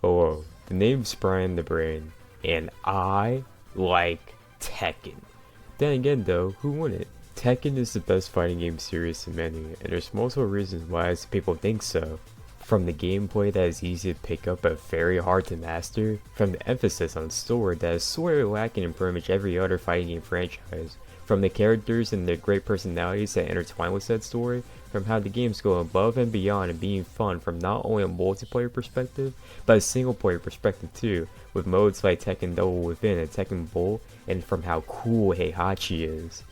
Hello, the name's BrianTheBrain, and I like Tekken. Then again though, who wouldn't? Tekken is the best fighting game series in many, and there's multiple reasons why some people think so. From the gameplay that is easy to pick up but very hard to master, from the emphasis on story that is sort of lacking in pretty much every other fighting game franchise, from the characters and their great personalities that intertwine with said story, from how the games go above and beyond and being fun from not only a multiplayer perspective, but a single player perspective too, with modes like Tekken Double Within and Tekken Bull, and from how cool heihachi is.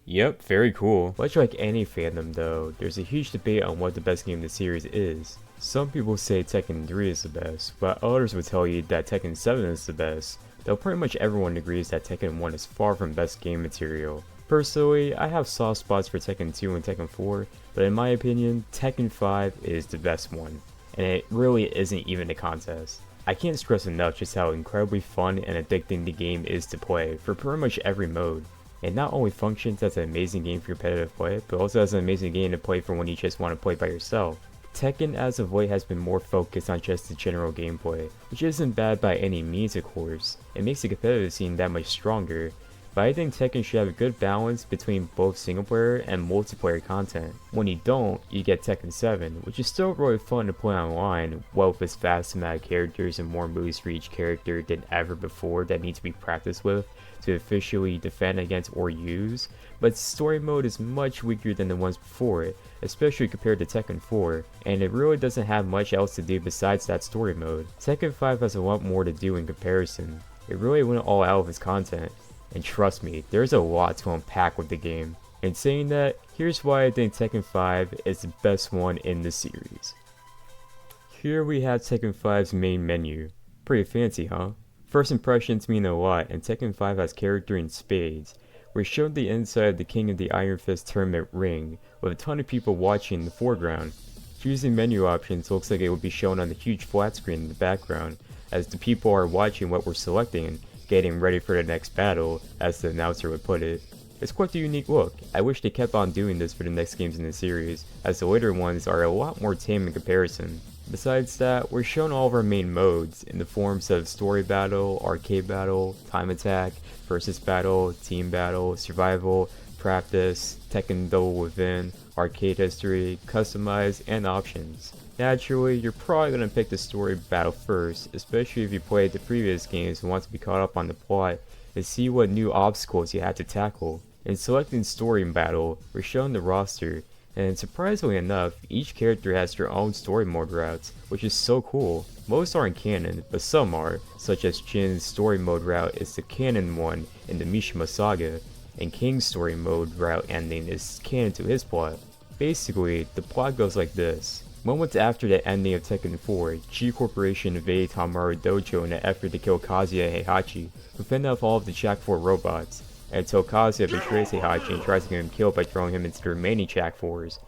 Yep, very cool. Much like any fandom though, there's a huge debate on what the best game in the series is. Some people say Tekken 3 is the best, but others would tell you that Tekken 7 is the best, though pretty much everyone agrees that Tekken 1 is far from best game material. Personally, I have soft spots for Tekken 2 and Tekken 4, but in my opinion, Tekken 5 is the best one, and it really isn't even a contest. I can't stress enough just how incredibly fun and addicting the game is to play for pretty much every mode. It not only functions as an amazing game for competitive play, but also as an amazing game to play for when you just want to play by yourself. Tekken as of late has been more focused on just the general gameplay, which isn't bad by any means of course. It makes the competitive scene that much stronger, but I think Tekken should have a good balance between both single player and multiplayer content. When you don't, you get Tekken 7, which is still really fun to play online, well with its vast amount of characters and more moves for each character than ever before that need to be practiced with to officially defend against or use, but story mode is much weaker than the ones before it, especially compared to Tekken 4, and it really doesn't have much else to do besides that story mode. Tekken 5 has a lot more to do in comparison. It really went all out with its content, and trust me, there's a lot to unpack with the game. And saying that, here's why I think Tekken 5 is the best one in the series. Here we have Tekken 5's main menu. Pretty fancy, huh? First impressions mean a lot, and Tekken 5 has character in spades. We're shown the inside of the King of the Iron Fist tournament ring, with a ton of people watching in the foreground. Choosing menu options looks like it would be shown on the huge flat screen in the background, as the people are watching what we're selecting, getting ready for the next battle, as the announcer would put it. It's quite the unique look. I wish they kept on doing this for the next games in the series, as the later ones are a lot more tame in comparison. Besides that, we're shown all of our main modes, in the forms of story battle, arcade battle, time attack, versus battle, team battle, survival, practice, Tekken Double Within, arcade history, customize, and options. Naturally, you're probably going to pick the story battle first, especially if you played the previous games and want to be caught up on the plot and see what new obstacles you have to tackle. In selecting story battle, we're shown the roster, and surprisingly enough, each character has their own story mode routes, which is so cool. Most aren't canon, but some are, such as Jin's story mode route is the canon one in the Mishima saga, and King's story mode route ending is canon to his plot. Basically, the plot goes like this. Moments after the ending of Tekken 4, G Corporation invaded Tamaru Dojo in an effort to kill Kazuya and Heihachi, who fend off all of the Jack 4 robots, until Kazuya betrays Heihachi and tries to get him killed by throwing him into the remaining Jack 4s.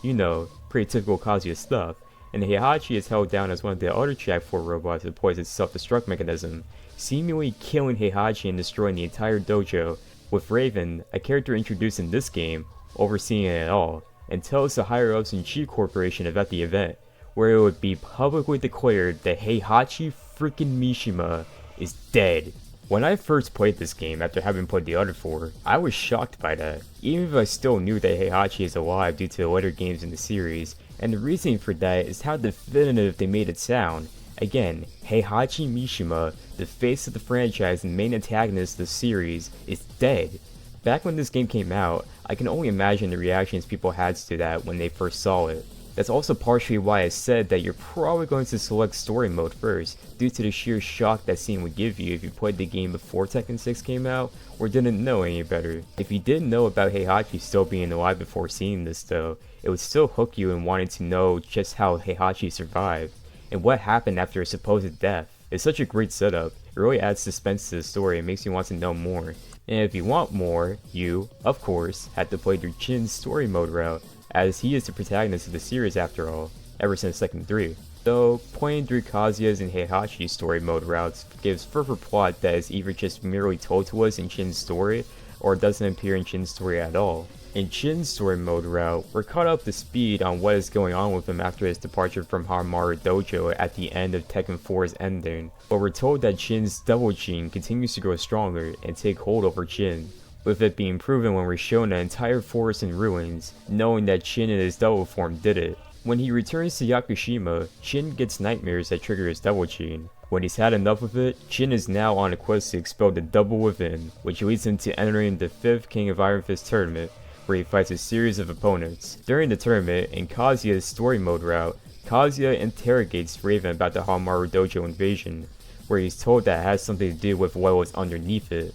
You know, pretty typical Kazuya stuff, and Heihachi is held down as one of the other Jack 4 robots that deploys its self-destruct mechanism, seemingly killing Heihachi and destroying the entire dojo, with Raven, a character introduced in this game, overseeing it all, and tells the higher-ups in G Corporation about the event, where it would be publicly declared that Heihachi freaking Mishima is dead. When I first played this game after having played the other 4, I was shocked by that, even if I still knew that Heihachi is alive due to the later games in the series, and the reason for that is how definitive they made it sound. Again, Heihachi Mishima, the face of the franchise and main antagonist of the series, is dead. Back when this game came out, I can only imagine the reactions people had to that when they first saw it. That's also partially why I said that you're probably going to select story mode first, due to the sheer shock that scene would give you if you played the game before Tekken 6 came out, or didn't know any better. If you didn't know about Heihachi still being alive before seeing this though, it would still hook you in wanting to know just how Heihachi survived, and what happened after his supposed death. It's such a great setup, it really adds suspense to the story and makes you want to know more. And if you want more, you, of course, have to play through Jin's story mode route, as he is the protagonist of the series after all, ever since Tekken 3. Though, playing through Kazuya's and Heihachi's story mode routes gives further plot that is either just merely told to us in Jin's story, or doesn't appear in Chin's story at all. In Chin's story mode route, we're caught up to speed on what is going on with him after his departure from Hamaru Dojo at the end of Tekken 4's ending, but we're told that Chin's double gene continues to grow stronger and take hold over Chin, with it being proven when we're shown an entire forest in ruins, knowing that Chin in his double form did it. When he returns to Yakushima, Chin gets nightmares that trigger his double gene. When he's had enough of it, Chin is now on a quest to expel the double within, which leads him to entering the 5th King of Iron Fist tournament, where he fights a series of opponents. During the tournament, in Kazuya's story mode route, Kazuya interrogates Raven about the Hamaru Dojo invasion, where he's told that it has something to do with what was underneath it.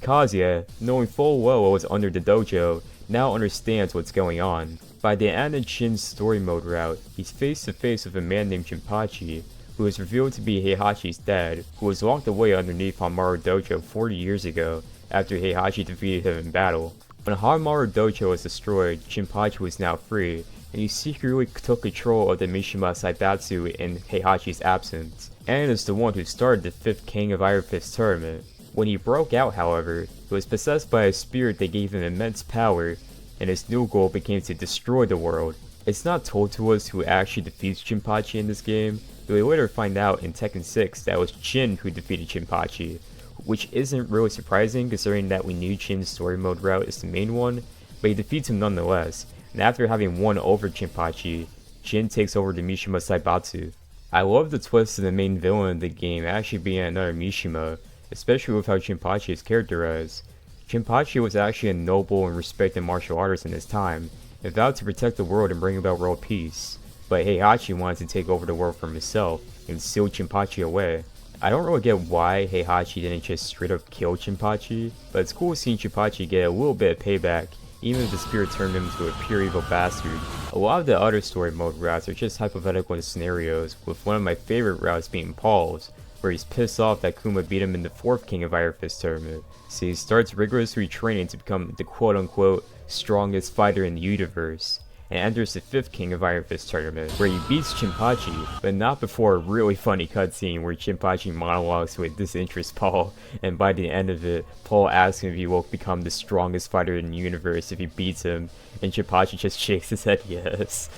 Kazuya, knowing full well what was under the dojo, now understands what's going on. By the end of Chin's story mode route, he's face to face with a man named Jinpachi, who is revealed to be Heihachi's dad, who was locked away underneath Hamaru Dojo 40 years ago after Heihachi defeated him in battle. When Hamaru Dojo was destroyed, Jinpachi was now free, and he secretly took control of the Mishima Saibatsu in Heihachi's absence, and is the one who started the 5th King of Iron Fist tournament. When he broke out, however, he was possessed by a spirit that gave him immense power, and his new goal became to destroy the world. It's not told to us who actually defeats Jinpachi in this game, but we later find out in Tekken 6 that it was Chin who defeated Jinpachi, which isn't really surprising considering that we knew Chin's story mode route is the main one, but he defeats him nonetheless, and after having won over Jinpachi, Chin takes over the Mishima Saibatsu. I love the twist of the main villain of the game actually being another Mishima, especially with how Jinpachi is characterized. Jinpachi was actually a noble and respected martial artist in his time, and vowed to protect the world and bring about world peace, but Heihachi wanted to take over the world for himself, and seal Jinpachi away. I don't really get why Heihachi didn't just straight up kill Jinpachi, but it's cool seeing Jinpachi get a little bit of payback, even if the spirit turned him into a pure evil bastard. A lot of the other story mode routes are just hypothetical scenarios, with one of my favorite routes being Paul's, where he's pissed off that Kuma beat him in the 4th King of Iron Fist tournament, so he starts rigorously training to become the quote-unquote strongest fighter in the universe, and enters the 5th King of Iron Fist tournament, where he beats Jinpachi, but not before a really funny cutscene where Jinpachi monologues with disinterest Paul, and by the end of it, Paul asks him if he will become the strongest fighter in the universe if he beats him, and Jinpachi just shakes his head yes.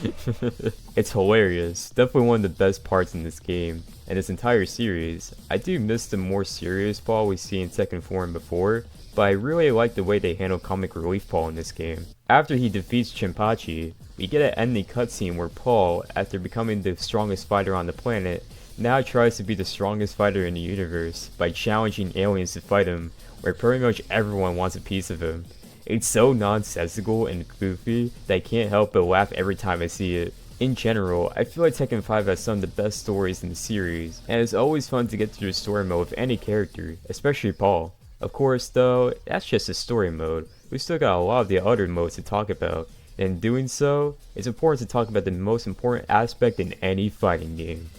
It's hilarious, definitely one of the best parts in this game, and this entire series. I do miss the more serious Paul we see in Tekken 4 and before, but I really like the way they handle comic relief Paul in this game. After he defeats Jinpachi, we get an ending cutscene where Paul, after becoming the strongest fighter on the planet, now tries to be the strongest fighter in the universe by challenging aliens to fight him, where pretty much everyone wants a piece of him. It's so nonsensical and goofy that I can't help but laugh every time I see it. In general, I feel like Tekken 5 has some of the best stories in the series, and it's always fun to get through the story mode with any character, especially Paul. Of course though, that's just the story mode. We still got a lot of the other modes to talk about, and in doing so, it's important to talk about the most important aspect in any fighting game: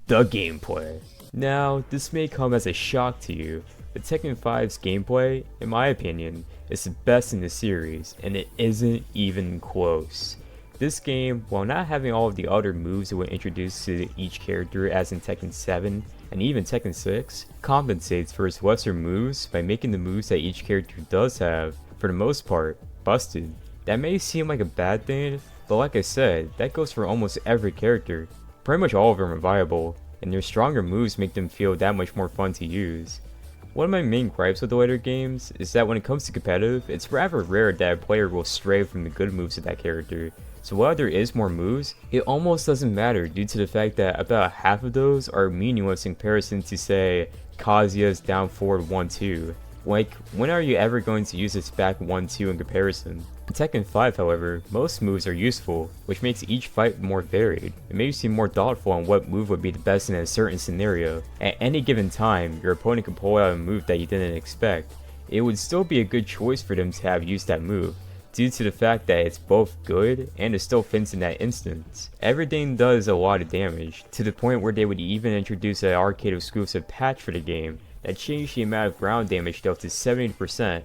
the gameplay. Now, this may come as a shock to you, but Tekken 5's gameplay, in my opinion, is the best in the series, and it isn't even close. This game, while not having all of the other moves that were introduced to each character as in Tekken 7 and even Tekken 6, compensates for its lesser moves by making the moves that each character does have, for the most part, busted. That may seem like a bad thing, but like I said, that goes for almost every character. Pretty much all of them are viable, and their stronger moves make them feel that much more fun to use. One of my main gripes with the later games is that when it comes to competitive, it's rather rare that a player will stray from the good moves of that character. So while there is more moves, it almost doesn't matter due to the fact that about half of those are meaningless in comparison to, say, Kazuya's down forward 1-2. Like, when are you ever going to use this back 1-2 in comparison? In Tekken 5, however, most moves are useful, which makes each fight more varied. It makes you more thoughtful on what move would be the best in a certain scenario. At any given time, your opponent can pull out a move that you didn't expect. It would still be a good choice for them to have used that move, due to the fact that it's both good and it still fits in that instance. Everything does a lot of damage, to the point where they would even introduce an arcade exclusive patch for the game that changed the amount of ground damage dealt to 70%,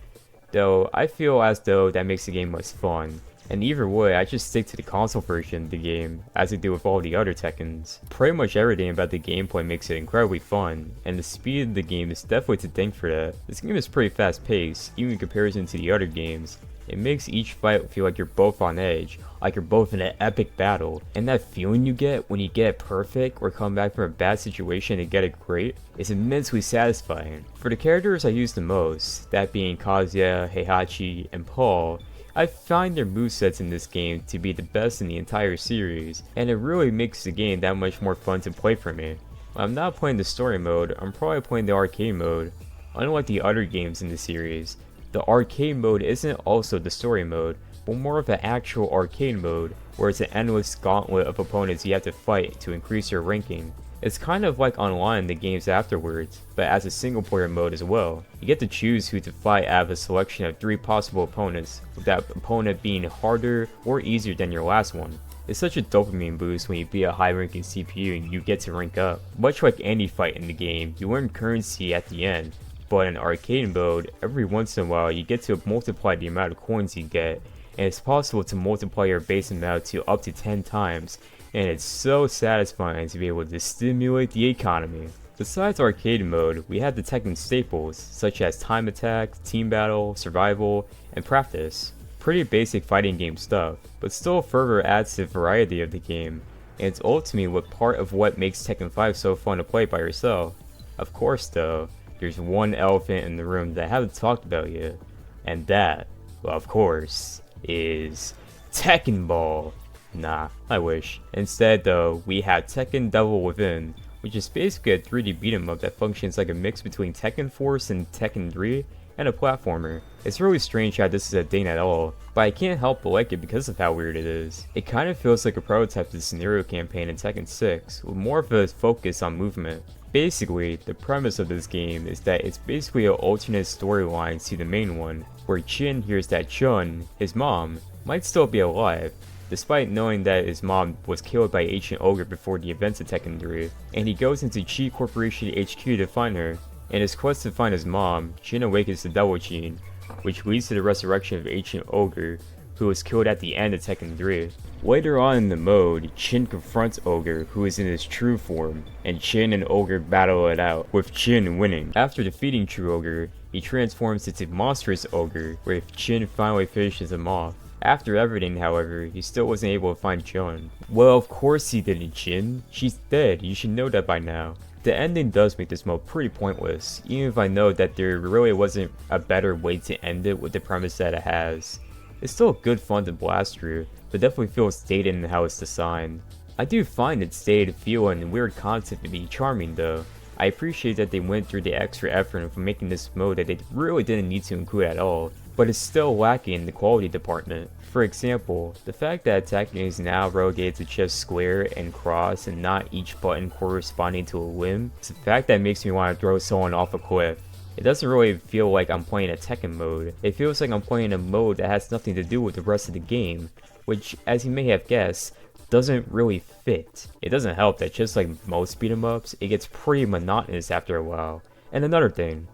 though I feel as though that makes the game less fun, And either way, I just stick to the console version of the game, as I do with all the other Tekkens. Pretty much everything about the gameplay makes it incredibly fun, and the speed of the game is definitely to thank for that. This game is pretty fast paced, even in comparison to the other games. It makes each fight feel like you're both on edge, like you're both in an epic battle, and that feeling you get when you get it perfect or come back from a bad situation and get it great is immensely satisfying. For the characters I use the most, that being Kazuya, Heihachi, and Paul, I find their movesets in this game to be the best in the entire series, and it really makes the game that much more fun to play for me. When I'm not playing the story mode, I'm probably playing the arcade mode. Unlike the other games in the series, the arcade mode isn't also the story mode, but more of an actual arcade mode, where it's an endless gauntlet of opponents you have to fight to increase your ranking. It's kind of like online in the games afterwards, but as a single player mode as well. You get to choose who to fight out of a selection of 3 possible opponents, with that opponent being harder or easier than your last one. It's such a dopamine boost when you beat a high ranking CPU and you get to rank up. Much like any fight in the game, you earn currency at the end, but in arcade mode, every once in a while you get to multiply the amount of coins you get, and it's possible to multiply your base amount to up to 10 times, and it's so satisfying to be able to stimulate the economy. Besides arcade mode, we had the Tekken staples, such as time attack, team battle, survival, and practice. Pretty basic fighting game stuff, but still further adds to the variety of the game, and it's ultimately what part of what makes Tekken 5 so fun to play by yourself. Of course though, there's one elephant in the room that I haven't talked about yet, and that, well, of course, is Tekken Ball. Nah, I wish. Instead though, we have Tekken Devil Within, which is basically a 3D beat'em up that functions like a mix between Tekken Force and Tekken 3, and a platformer. It's really strange how this is a thing at all, but I can't help but like it because of how weird it is. It kind of feels like a prototype of the scenario campaign in Tekken 6, with more of a focus on movement. Basically, the premise of this game is that it's basically an alternate storyline to the main one, where Chin hears that Chun, his mom, might still be alive, despite knowing that his mom was killed by Ancient Ogre before the events of Tekken 3, and he goes into Chi Corporation HQ to find her. In his quest to find his mom, Chin awakens the Devil Gene, which leads to the resurrection of Ancient Ogre, who was killed at the end of Tekken 3. Later on in the mode, Chin confronts Ogre, who is in his true form, and Chin and Ogre battle it out, with Chin winning. After defeating True Ogre, he transforms into Monstrous Ogre, where Chin finally finishes him off. After everything, however, he still wasn't able to find Chun. Well, of course he didn't, Chin. She's dead, you should know that by now. The ending does make this mode pretty pointless, even if I know that there really wasn't a better way to end it with the premise that it has. It's still good fun to blast through, but definitely feels dated in how it's designed. I do find its dated feel and weird concept to be charming though. I appreciate that they went through the extra effort of making this mode that they really didn't need to include at all, but it's still lacking in the quality department. For example, the fact that attacking is now relegated to just square and cross and not each button corresponding to a limb, it's a fact that makes me want to throw someone off a cliff. It doesn't really feel like I'm playing a Tekken mode, it feels like I'm playing a mode that has nothing to do with the rest of the game, which, as you may have guessed, doesn't really fit. It doesn't help that just like most beat-em ups, it gets pretty monotonous after a while. And another thing,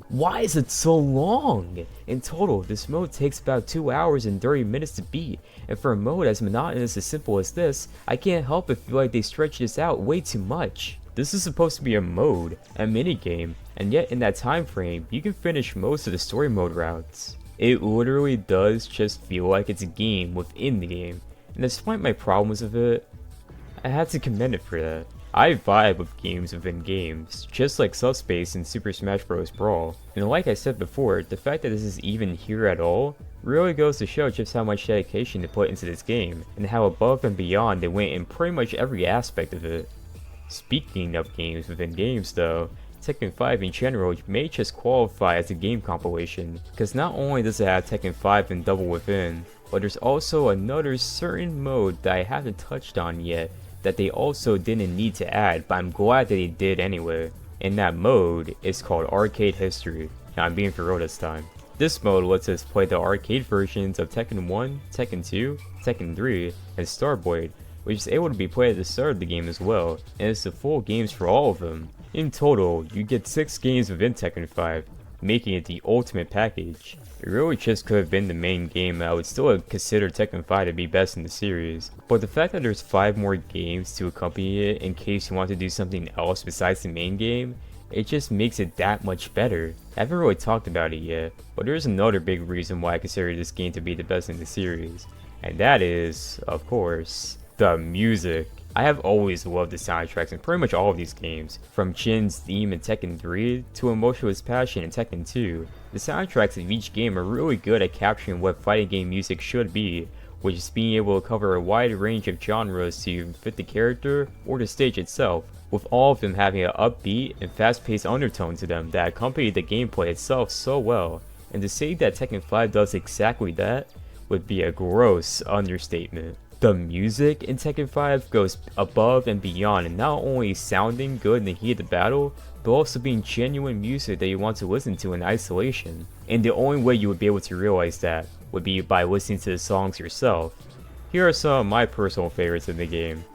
why is it so long? In total, this mode takes about 2 hours and 30 minutes to beat, and for a mode as monotonous as simple as this, I can't help but feel like they stretch this out way too much. This is supposed to be a mode, a minigame, and yet in that time frame, you can finish most of the story mode routes. It literally does just feel like it's a game within the game, and despite my problems with it, I had to commend it for that. I vibe with games within games, just like Subspace in Super Smash Bros. Brawl, and like I said before, the fact that this is even here at all really goes to show just how much dedication they put into this game, and how above and beyond they went in pretty much every aspect of it. Speaking of games within games though, Tekken 5 in general may just qualify as a game compilation, because not only does it have Tekken 5 and Double Within, but there's also another certain mode that I haven't touched on yet that they also didn't need to add, but I'm glad that they did anyway. And that mode is called Arcade History. Now I'm being for real this time. This mode lets us play the arcade versions of Tekken 1, Tekken 2, Tekken 3, and Starboy, which is able to be played at the start of the game as well, and it's the full games for all of them. In total, you get 6 games within Tekken 5, making it the ultimate package. It really just could have been the main game, and I would still consider Tekken 5 to be best in the series. But the fact that there's 5 more games to accompany it in case you want to do something else besides the main game, it just makes it that much better. I haven't really talked about it yet, but there's another big reason why I consider this game to be the best in the series. And that is, of course, the music. I have always loved the soundtracks in pretty much all of these games, from Jin's theme in Tekken 3 to Emotionless Passion in Tekken 2. The soundtracks of each game are really good at capturing what fighting game music should be, which is being able to cover a wide range of genres to fit the character or the stage itself, with all of them having an upbeat and fast-paced undertone to them that accompany the gameplay itself so well. And to say that Tekken 5 does exactly that would be a gross understatement. The music in Tekken 5 goes above and beyond, and not only sounding good in the heat of the battle, but also being genuine music that you want to listen to in isolation. And the only way you would be able to realize that would be by listening to the songs yourself. Here are some of my personal favorites in the game.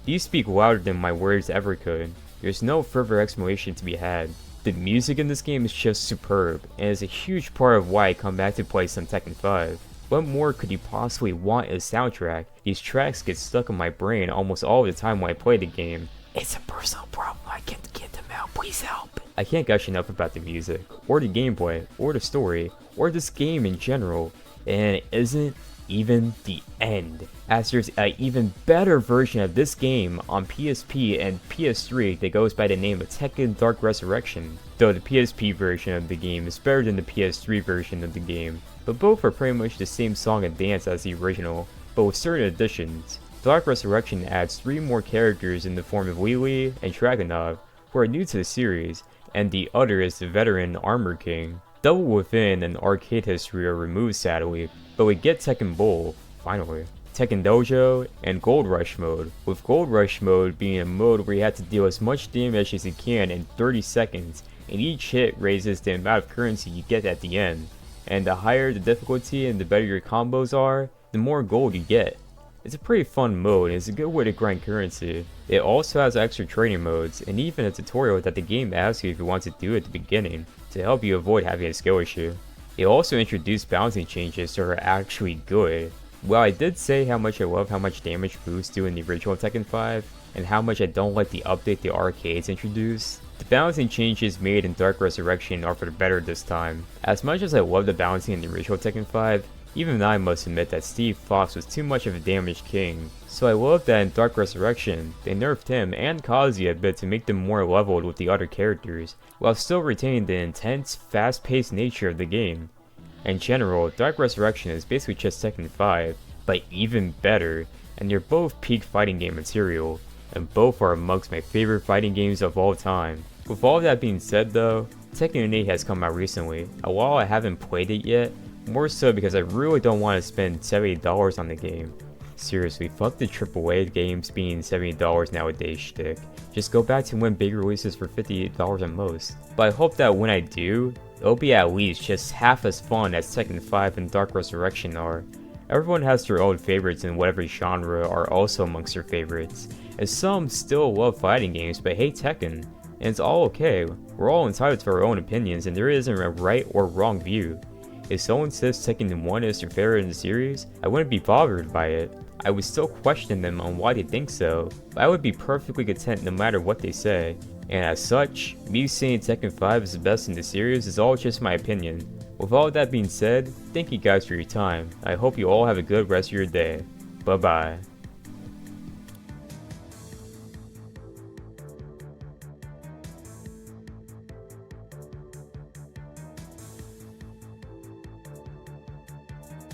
These speak louder than my words ever could. There's no further explanation to be had. The music in this game is just superb, and is a huge part of why I come back to play some Tekken 5. What more could you possibly want in a soundtrack? These tracks get stuck in my brain almost all the time when I play the game. It's a personal problem, I can't get them out, please help. I can't gush enough about the music, or the gameplay, or the story, or this game in general, and it isn't even the end, as there's an even better version of this game on PSP and PS3 that goes by the name of Tekken Dark Resurrection, though the PSP version of the game is better than the PS3 version of the game, but both are pretty much the same song and dance as the original, but with certain additions. Dark Resurrection adds 3 more characters in the form of Lily and Dragunov, who are new to the series, and the other is the veteran Armor King. Double Within and Arcade History are removed sadly, but we get Tekken Bowl, finally. Tekken Dojo, and Gold Rush mode, with Gold Rush mode being a mode where you have to deal as much damage as you can in 30 seconds, and each hit raises the amount of currency you get at the end. And the higher the difficulty and the better your combos are, the more gold you get. It's a pretty fun mode and it's a good way to grind currency. It also has extra training modes, and even a tutorial that the game asks you if you want to do at the beginning, to help you avoid having a skill issue. It also introduced balancing changes that are actually good. While I did say how much I love how much damage boosts do in the original Tekken 5, and how much I don't like the update the arcades introduced, the balancing changes made in Dark Resurrection are for the better this time. As much as I love the balancing in the original Tekken 5, even I must admit that Steve Fox was too much of a damage king, so I love that in Dark Resurrection, they nerfed him and Kazuya a bit to make them more leveled with the other characters, while still retaining the intense, fast-paced nature of the game. In general, Dark Resurrection is basically just Tekken 5, but even better, and they're both peak fighting game material, and both are amongst my favorite fighting games of all time. With all that being said though, Tekken 8 has come out recently, and while I haven't played it yet, more so because I really don't want to spend $70 on the game. Seriously, fuck the AAA games being $70 nowadays shtick. Just go back to when big releases for $50 at most. But I hope that when I do, it'll be at least just half as fun as Tekken 5 and Dark Resurrection are. Everyone has their own favorites in whatever genre are also amongst their favorites, and some still love fighting games but hate Tekken, and it's all okay. We're all entitled to our own opinions and there isn't a right or wrong view. If someone says Tekken 1 is their favorite in the series, I wouldn't be bothered by it. I would still question them on why they think so, but I would be perfectly content no matter what they say. And as such, me saying Tekken 5 is the best in the series is all just my opinion. With all that being said, thank you guys for your time. I hope you all have a good rest of your day. Bye bye.